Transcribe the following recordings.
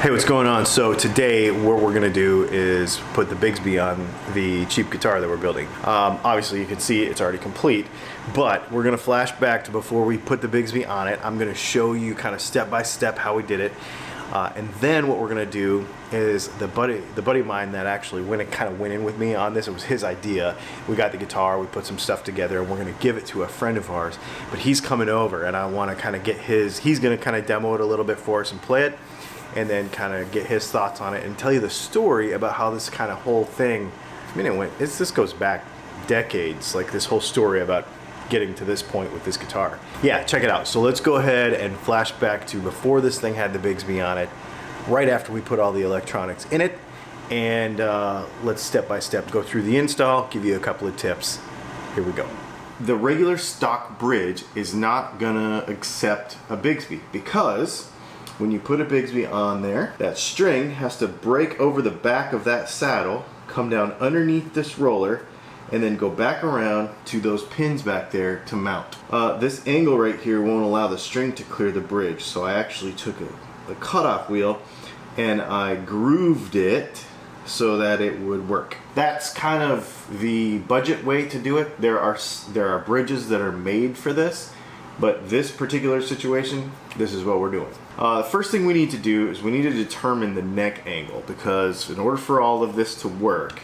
Hey, what's going on? So today what we're gonna do is put the Bigsby on the cheap guitar that we're building. Obviously you can see it's already complete, but we're gonna flash back to before we put the Bigsby on it. I'm gonna show you kind of step by step how we did it. And then what we're gonna do is the buddy of mine that actually went in with me on this, it was his idea. We got the guitar, we put some stuff together, and we're gonna give it to a friend of ours. But he's coming over and I wanna kind of get he's gonna kind of demo it a little bit for us and play it, and then kind of get his thoughts on it and tell you the story about how this kind of whole thing, I mean, this goes back decades, like this whole story about getting to this point with this guitar. Yeah, check it out. So let's go ahead and flash back to before this thing had the Bigsby on it, right after we put all the electronics in it, and let's step by step go through the install, give you a couple of tips. Here we go. The regular stock bridge is not gonna accept a Bigsby because when you put a Bigsby on there, that string has to break over the back of that saddle, come down underneath this roller, and then go back around to those pins back there to mount. This angle right here won't allow the string to clear the bridge, so I actually took a cutoff wheel and I grooved it so that it would work. That's kind of the budget way to do it. There are bridges that are made for this, but this particular situation, this is what we're doing. The first thing we need to do is we need to determine the neck angle, because in order for all of this to work,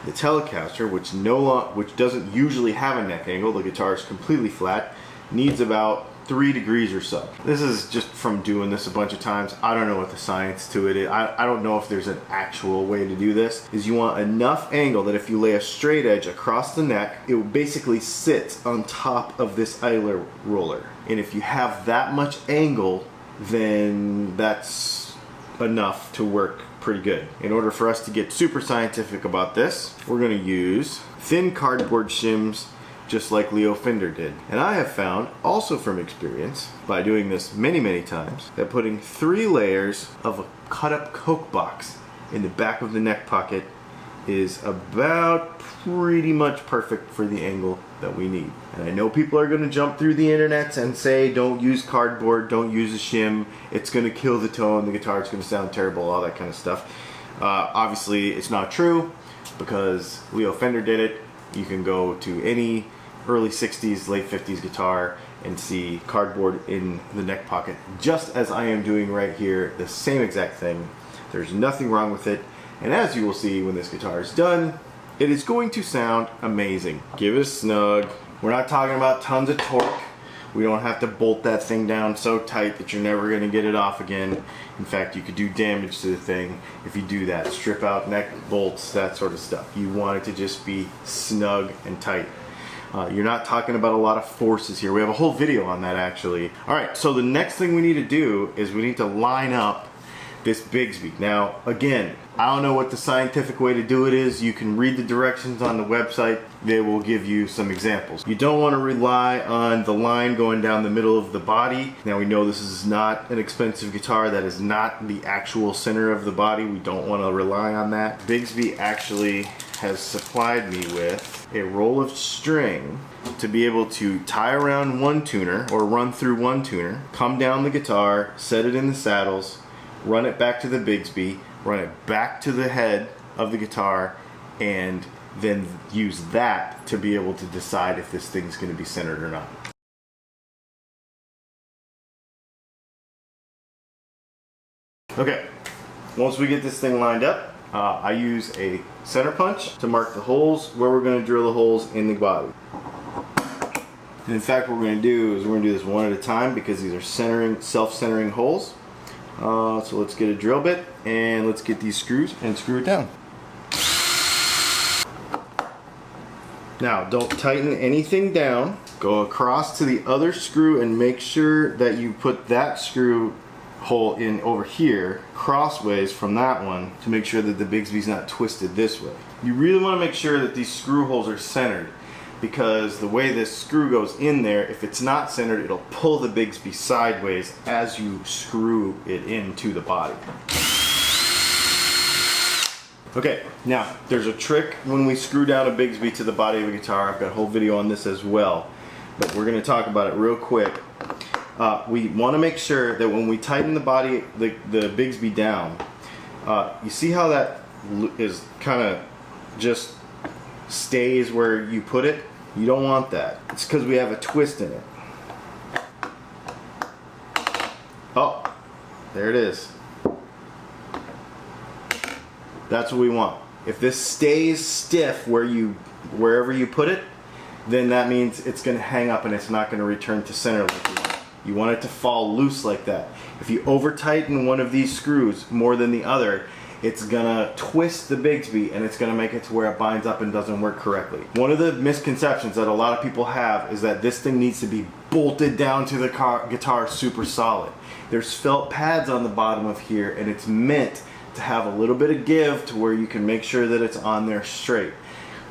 the Telecaster, which doesn't usually have a neck angle, the guitar is completely flat, needs about 3 degrees or so. This is just from doing this a bunch of times. I don't know what the science to it is. I don't know if there's an actual way to do this. Is you want enough angle that if you lay a straight edge across the neck, it basically sits on top of this idler roller. And if you have that much angle, then that's enough to work pretty good. In order for us to get super scientific about this, we're going to use thin cardboard shims, just like Leo Fender did. And I have found, also from experience, by doing this many times, that putting 3 layers of a cut up Coke box in the back of the neck pocket is about pretty much perfect for the angle that we need. And I know people are going to jump through the internet and say don't use cardboard, don't use a shim, it's going to kill the tone, the guitar is going to sound terrible, all that kind of stuff. Obviously it's not true, because Leo Fender did it. You can go to any early 60s, late 50s guitar and see cardboard in the neck pocket, just as I am doing right here, the same exact thing. There's nothing wrong with it, and as you will see when this guitar is done, it is going to sound amazing. Give it a snug. We're not talking about tons of torque. We don't have to bolt that thing down so tight that you're never going to get it off again. In fact, you could do damage to the thing if you do that. Strip out neck bolts, that sort of stuff. You want it to just be snug and tight. You're not talking about a lot of forces here. We have a whole video on that actually. Alright, so the next thing we need to do is we need to line up this Bigsby. Now again, I don't know what the scientific way to do it is. You can read the directions on the website. They will give you some examples. You don't want to rely on the line going down the middle of the body. Now we know this is not an expensive guitar. That is not the actual center of the body. We don't want to rely on that. Bigsby actually has supplied me with a roll of string to be able to tie around one tuner or run through one tuner, come down the guitar, set it in the saddles, run it back to the Bigsby, run it back to the head of the guitar, and then use that to be able to decide if this thing's going to be centered or not. Okay, once we get this thing lined up, I use a center punch to mark the holes where we're going to drill the holes in the body. And in fact, what we're going to do is we're going to do this one at a time, because these are self-centering holes. So let's get a drill bit and let's get these screws and screw it down. Now don't tighten anything down. Go across to the other screw and make sure that you put that screw hole in over here crossways from that one to make sure that the Bigsby's not twisted this way. You really want to make sure that these screw holes are centered, because the way this screw goes in there, if it's not centered, it'll pull the Bigsby sideways as you screw it into the body. Okay, now there's a trick when we screw down a Bigsby to the body of a guitar. I've got a whole video on this as well, but we're going to talk about it real quick. We want to make sure that when we tighten the body, the Bigsby down, you see how that is kind of just stays where you put it? You don't want that. It's because we have a twist in it. Oh, there it is. That's what we want. If this stays stiff wherever you put it, then that means it's going to hang up and it's not going to return to center like you want. You want it to fall loose like that. If you over tighten one of these screws more than the other, it's gonna twist the Bigsby and it's gonna make it to where it binds up and doesn't work correctly. One of the misconceptions that a lot of people have is that this thing needs to be bolted down to the guitar super solid. There's felt pads on the bottom of here and it's meant to have a little bit of give to where you can make sure that it's on there straight.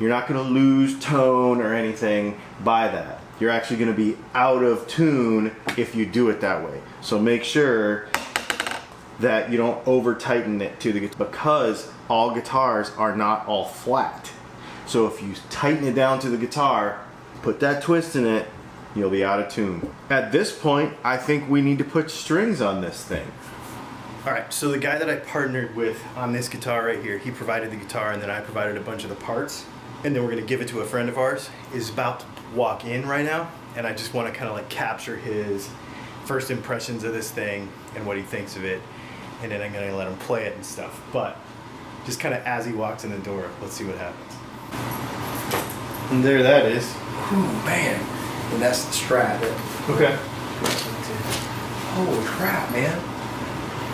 You're not gonna lose tone or anything by that. You're actually gonna be out of tune if you do it that way. So make sure that you don't over tighten it to the guitar, because all guitars are not all flat. So if you tighten it down to the guitar, put that twist in it, you'll be out of tune. At this point, I think we need to put strings on this thing. All right, so the guy that I partnered with on this guitar right here, he provided the guitar and then I provided a bunch of the parts, and then we're gonna give it to a friend of ours, is about to walk in right now, and I just wanna kinda like capture his first impressions of this thing and what he thinks of it. And then I'm gonna let him play it and stuff. But just kind of as he walks in the door, let's see what happens. And there that is. Ooh, man. And that's the Strat. Okay. Holy crap, man.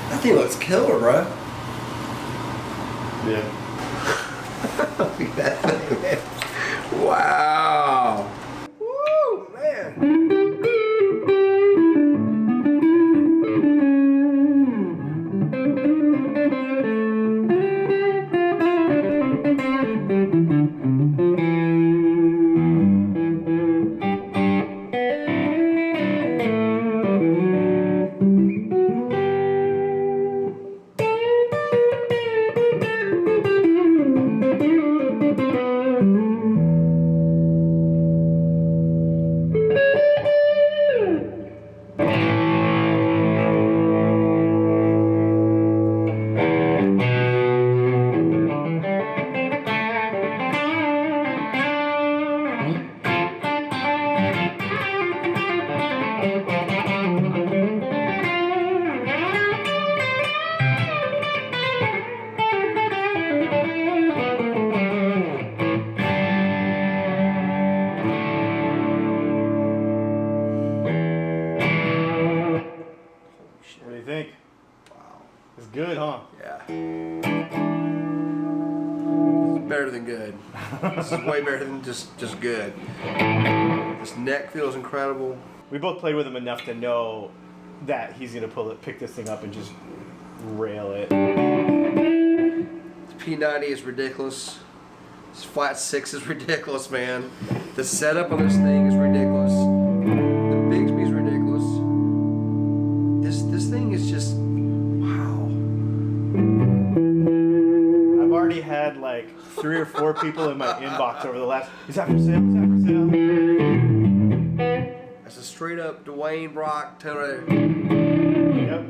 That thing looks killer, bro. Yeah. Look at that thing, man. Wow. Woo, man. What do you think? Wow. It's good, huh? Yeah. It's better than good. This is way better than just good. This neck feels incredible. We both played with him enough to know that he's gonna pick this thing up and just rail it. The P90 is ridiculous. This flat 6 is ridiculous, man. The setup on this thing is ridiculous. The Bigsby's ridiculous. This thing is just, wow. I've already had like 3 or 4 people in my inbox over the last, is that for sale? Is that for sale? That's a straight up Dwayne Brock tone. Yep.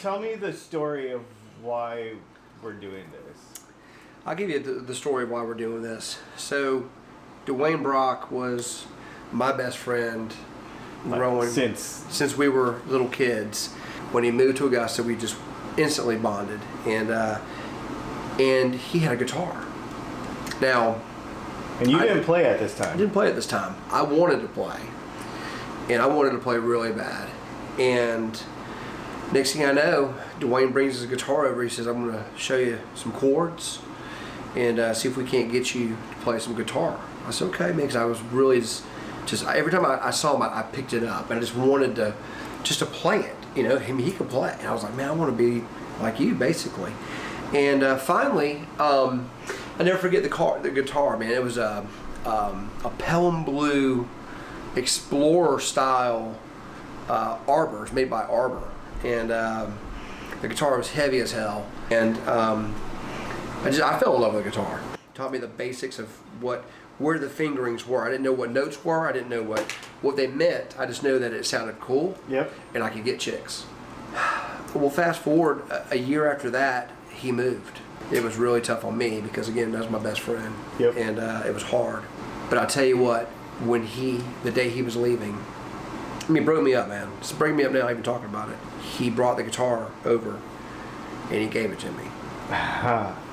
Tell me the story of why we're doing this. I'll give you the story of why we're doing this. So, Dwayne Brock was my best friend growing since we were little kids. When he moved to Augusta, we just instantly bonded, and he had a guitar. Now, and you didn't play at this time. I didn't play at this time. I wanted to play, and I wanted to play really bad. And next thing I know, Dwayne brings his guitar over. He says, "I'm going to show you some chords and see if we can't get you to play some guitar." I said, "Okay," because I was really just every time I saw him, I picked it up, and I just wanted to play it. you know, he could play. And I was like, man, I want to be like you, basically. And finally, I never forget the guitar, man. It was a Pelham Blue Explorer style Arbor. It's made by Arbor, and the guitar was heavy as hell. And I fell in love with the guitar. It taught me the basics of where the fingerings were. I didn't know what notes were. I didn't know what they meant. I just know that it sounded cool. Yep. And I could get chicks. Well, fast forward a year after that, he moved. It was really tough on me because, again, that was my best friend. Yep. And it was hard. But I'll tell you what, when the day he was leaving, I mean, it broke me up, man. It's breaking me up now even talking about it. He brought the guitar over and he gave it to me.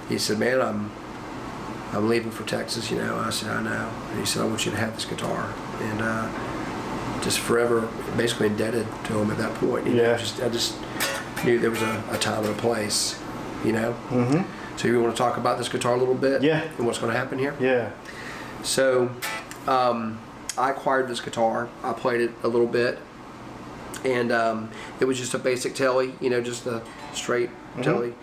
He said, man, I'm leaving for Texas, you know. I said, I know. And he said, I want you to have this guitar. And just forever, basically indebted to him at that point. You know, I just knew there was a time and a place, you know. Mm-hmm. So you want to talk about this guitar a little bit? Yeah. And what's going to happen here? Yeah. So I acquired this guitar. I played it a little bit. And it was just a basic telly, you know, just a straight telly.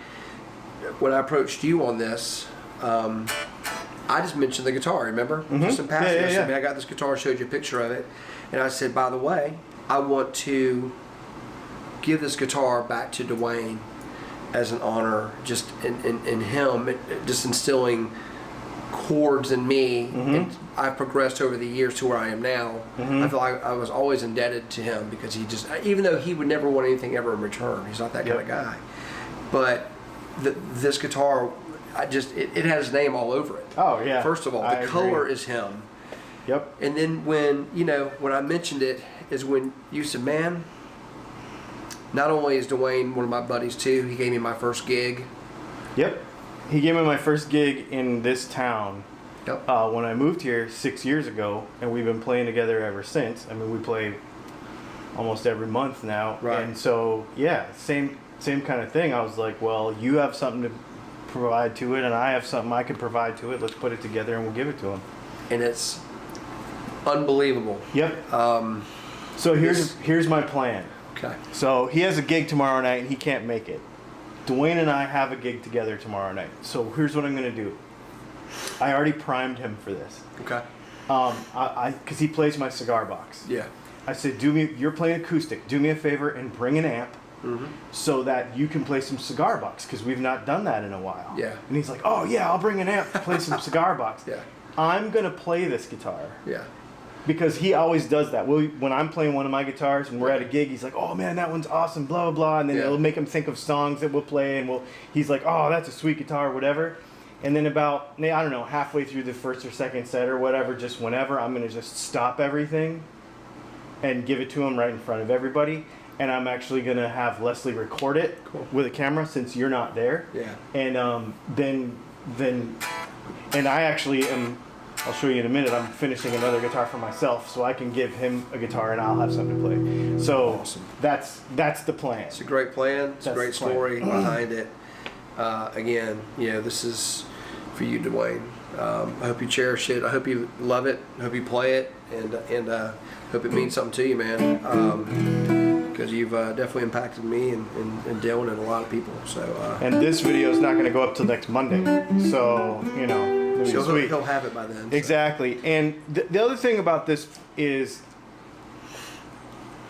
When I approached you on this, I just mentioned the guitar, remember? Just in passing. I said, man, I got this guitar, showed you a picture of it. And I said, by the way, I want to give this guitar back to Dwayne as an honor, just in him, just instilling chords in me. And I've progressed over the years to where I am now. I feel like I was always indebted to him because he just, even though he would never want anything ever in return, he's not that kind of guy. But this guitar, it has his name all over it. Oh yeah. First of all, the color is him. Yep. And then when I mentioned it, is when you said, man, not only is Dwayne one of my buddies too, he gave me my first gig. Yep. He gave me my first gig in this town. Yep. When I moved here 6 years ago, and we've been playing together ever since. I mean, we play almost every month now. Right. And so, yeah, same kind of thing. I was like, well, you have something to provide to it, and I have something I can provide to it. Let's put it together, and we'll give it to him. And it's unbelievable. Yep. So here's my plan. Okay. So he has a gig tomorrow night, and he can't make it. Dwayne and I have a gig together tomorrow night. So here's what I'm going to do. I already primed him for this. Okay. Because he plays my cigar box. Yeah. I said, you're playing acoustic. Do me a favor and bring an amp so that you can play some cigar box, because we've not done that in a while. Yeah. And he's like, oh yeah, I'll bring an amp to play some cigar box. Yeah. I'm going to play this guitar. Yeah. Because he always does that. When I'm playing one of my guitars and we're at a gig, he's like, "Oh man, that one's awesome," blah blah blah, and then it'll make him think of songs that we'll play, and he's like, "Oh, that's a sweet guitar," whatever. And then about, I don't know, halfway through the first or second set or whatever, just whenever, I'm gonna just stop everything and give it to him right in front of everybody. And I'm actually gonna have Leslie record it with a camera since you're not there. Yeah. And then I actually am. I'll show you in a minute. I'm finishing another guitar for myself, so I can give him a guitar and I'll have something to play. So awesome. That's the plan. It's a great plan. It's a great story behind it. Again, this is for you, Dwayne. I hope you cherish it. I hope you love it. I hope you play it, and hope it means something to you, man. Because you've definitely impacted me and Dylan and a lot of people. So. And this video is not going to go up till next Monday, so So he'll have it by then. So. Exactly. And the other thing about this is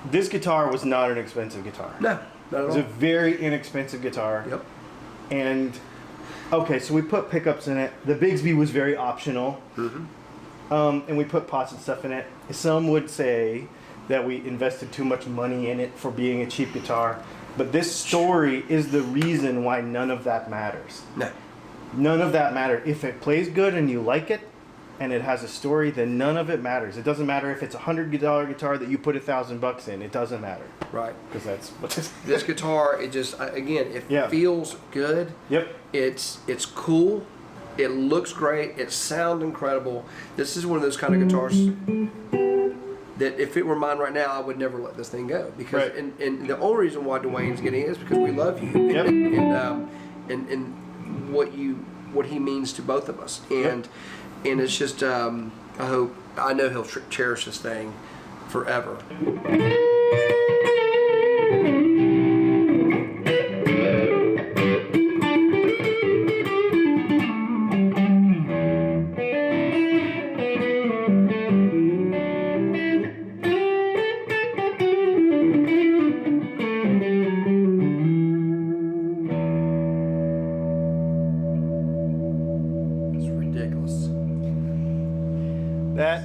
this guitar was not an expensive guitar. No, not at all. It was a very inexpensive guitar. Yep. And, okay, so we put pickups in it. The Bigsby was very optional. And we put pots and stuff in it. Some would say that we invested too much money in it for being a cheap guitar. But this story is the reason why none of that matters. No. None of that matters. If it plays good and you like it, and it has a story, then none of it matters. It doesn't matter if it's $100 guitar that you put $1,000 in. It doesn't matter. Right. Because that's what this guitar. It just it feels good. Yep. It's cool. It looks great. It sounds incredible. This is one of those kind of guitars that if it were mine right now, I would never let this thing go. Because and the only reason why Dwayne's getting it is because we love you. Yep. And what he means to both of us, and it's just I know he'll cherish this thing forever.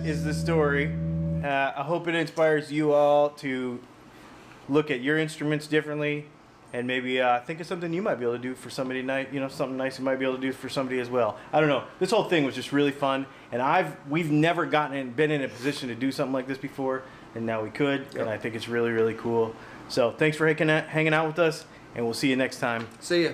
is the story. I hope it inspires you all to look at your instruments differently, and maybe think of something you might be able to do for somebody nice. You know, something nice you might be able to do for somebody as well. I don't know. This whole thing was just really fun, and we've never been in a position to do something like this before, and now we could, and I think it's really, really cool. So thanks for hanging out with us, and we'll see you next time. See ya.